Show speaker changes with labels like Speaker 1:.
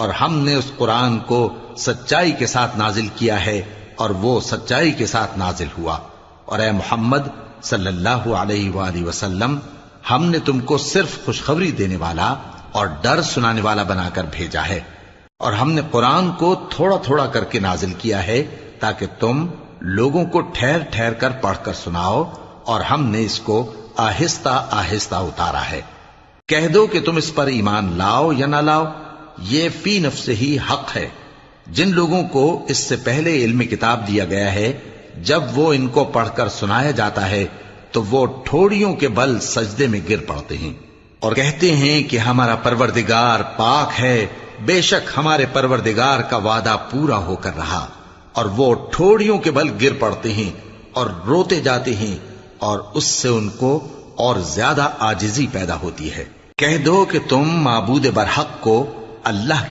Speaker 1: اور ہم نے اس قرآن کو سچائی کے ساتھ نازل کیا ہے اور وہ سچائی کے ساتھ نازل ہوا۔ اور اے محمد صلی اللہ علیہ وآلہ وسلم، ہم نے تم کو صرف خوشخبری دینے والا اور ڈر سنانے والا بنا کر بھیجا ہے، اور ہم نے قرآن کو تھوڑا تھوڑا کر کے نازل کیا ہے تاکہ تم لوگوں کو ٹھہر ٹھہر کر پڑھ کر سناؤ، اور ہم نے اس کو آہستہ آہستہ اتارا ہے۔ کہہ دو کہ تم اس پر ایمان لاؤ یا نہ لاؤ، یہ فی نفسہ ہی حق ہے۔ جن لوگوں کو اس سے پہلے علم کتاب دیا گیا ہے، جب وہ ان کو پڑھ کر سنایا جاتا ہے تو وہ ٹھوڑیوں کے بل سجدے میں گر پڑتے ہیں اور کہتے ہیں کہ ہمارا پروردگار پاک ہے، بے شک ہمارے پروردگار کا وعدہ پورا ہو کر رہا، اور وہ ٹھوڑیوں کے بل گر پڑتے ہیں اور روتے جاتے ہیں، اور اس سے ان کو اور زیادہ عاجزی پیدا ہوتی ہے۔ کہہ دو کہ تم معبود برحق کو اللہ